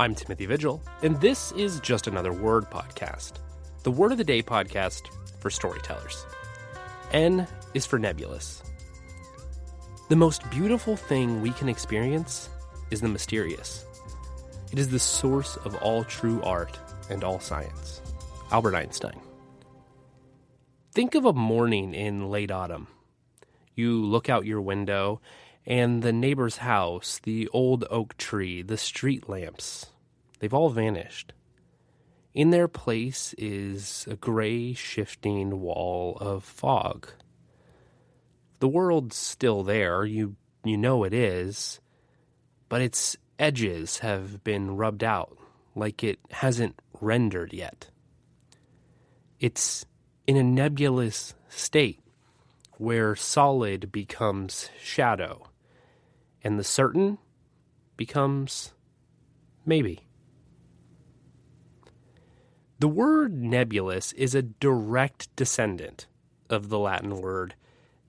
I'm Timothy Vigil, and this is Just Another Word podcast, the Word of the Day podcast for storytellers. N is for nebulous. The most beautiful thing we can experience is the mysterious. It is the source of all true art and all science. Albert Einstein. Think of a morning in late autumn. You look out your window, and the neighbor's house, the old oak tree, the street lamps, they've all vanished. In their place is a gray, shifting wall of fog. The world's still there, you know it is, but its edges have been rubbed out, like it hasn't rendered yet. It's in a nebulous state, where solid becomes shadow, and the certain becomes maybe. The word nebulous is a direct descendant of the Latin word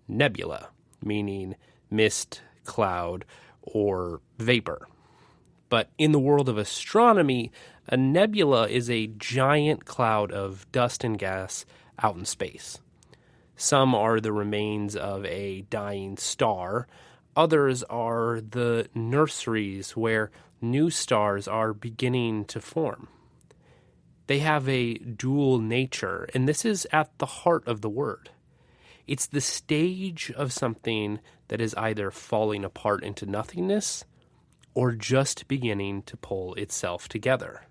nebula, meaning mist, cloud, or vapor. But in the world of astronomy, a nebula is a giant cloud of dust and gas out in space. Some are the remains of a dying star. Others are the nurseries where new stars are beginning to form. They have a dual nature, and this is at the heart of the word. It's the stage of something that is either falling apart into nothingness or just beginning to pull itself together.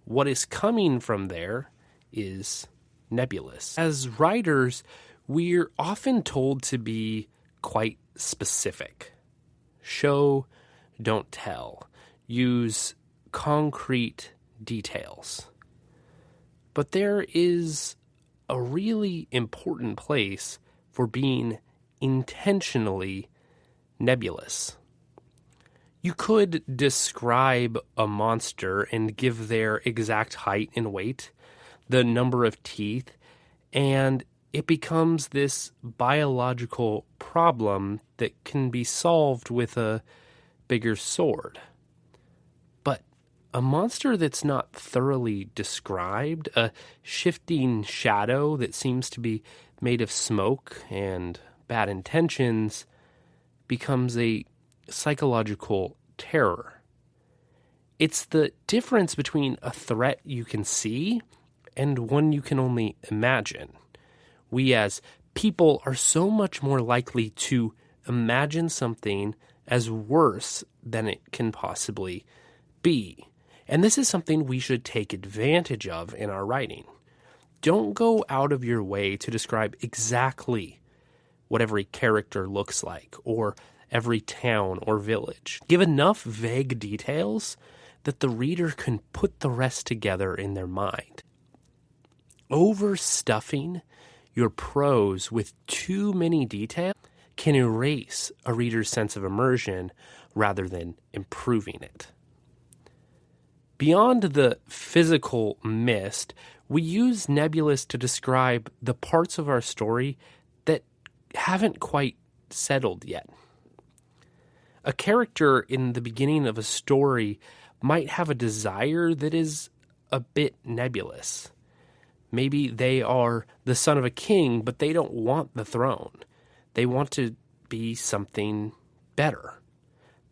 What is coming from there is nebulous. As writers, we're often told to be quite specific. Show, don't tell. Use concrete details. But there is a really important place for being intentionally nebulous. You could describe a monster and give their exact height and weight, the number of teeth, and it becomes this biological problem that can be solved with a bigger sword. But a monster that's not thoroughly described, a shifting shadow that seems to be made of smoke and bad intentions, becomes a psychological terror. It's the difference between a threat you can see and one you can only imagine. We as people are so much more likely to imagine something as worse than it can possibly be. And this is something we should take advantage of in our writing. Don't go out of your way to describe exactly what every character looks like or every town or village. Give enough vague details that the reader can put the rest together in their mind. Overstuffing your prose with too many details can erase a reader's sense of immersion rather than improving it. Beyond the physical mist, we use nebulous to describe the parts of our story that haven't quite settled yet. A character in the beginning of a story might have a desire that is a bit nebulous. Maybe they are the son of a king, but they don't want the throne. They want to be something better.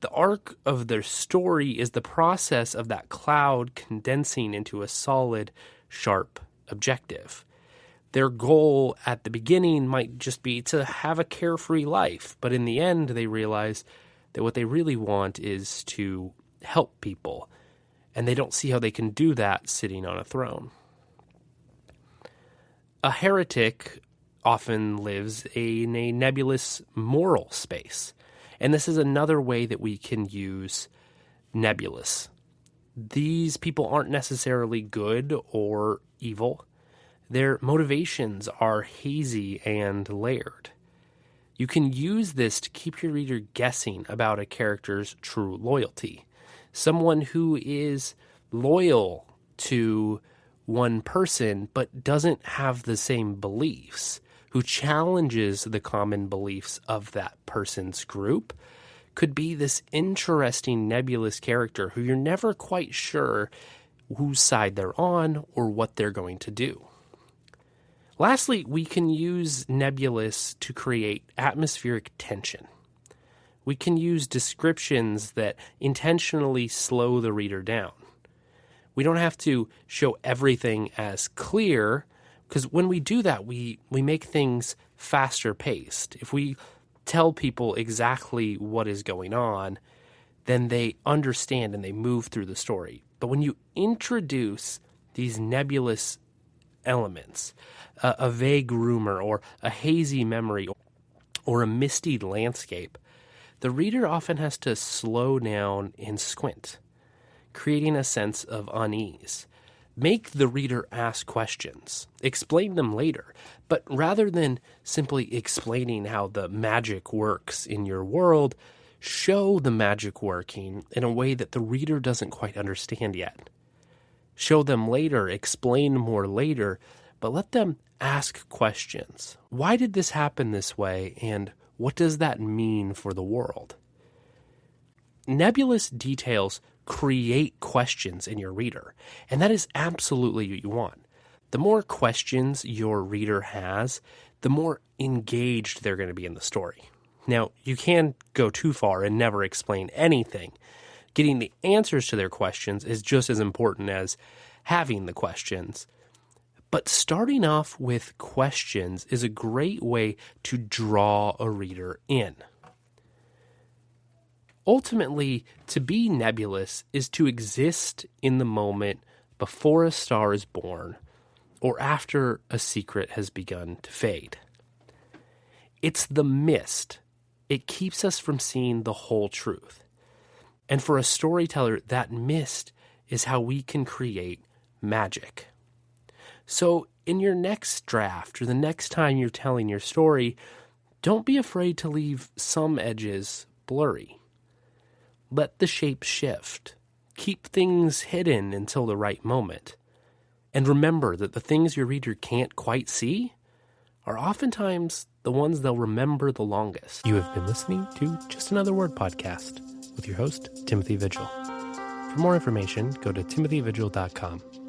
The arc of their story is the process of that cloud condensing into a solid, sharp objective. Their goal at the beginning might just be to have a carefree life, but in the end they realize that what they really want is to help people, and they don't see how they can do that sitting on a throne. A heretic often lives in a nebulous moral space, and this is another way that we can use nebulous. These people aren't necessarily good or evil. Their motivations are hazy and layered. You can use this to keep your reader guessing about a character's true loyalty. Someone who is loyal to one person but doesn't have the same beliefs, who challenges the common beliefs of that person's group, could be this interesting nebulous character who you're never quite sure whose side they're on or what they're going to do. Lastly, we can use Nebulous to create atmospheric tension. We can use descriptions that intentionally slow the reader down. We don't have to show everything as clear, because when we do that, we make things faster paced. If we tell people exactly what is going on, then they understand and they move through the story. But when you introduce these nebulous elements, a vague rumor or a hazy memory or a misty landscape, the reader often has to slow down and squint, creating a sense of unease. Make the reader ask questions. Explain them later. But rather than simply explaining how the magic works in your world, show the magic working in a way that the reader doesn't quite understand yet. Show them later, explain more later, but let them ask questions. Why did this happen this way, and what does that mean for the world? Nebulous details create questions in your reader, and that is absolutely what you want. The more questions your reader has, the more engaged they're going to be in the story. Now, you can go too far and never explain anything. Getting the answers to their questions is just as important as having the questions. But starting off with questions is a great way to draw a reader in. Ultimately, to be nebulous is to exist in the moment before a star is born or after a secret has begun to fade. It's the mist. It keeps us from seeing the whole truth. And for a storyteller, that mist is how we can create magic. So in your next draft or the next time you're telling your story, don't be afraid to leave some edges blurry. Let the shape shift. Keep things hidden until the right moment. And remember that the things your reader can't quite see are oftentimes the ones they'll remember the longest. You have been listening to Just Another Word podcast with your host, Timothy Vigil. For more information, go to timothyvigil.com.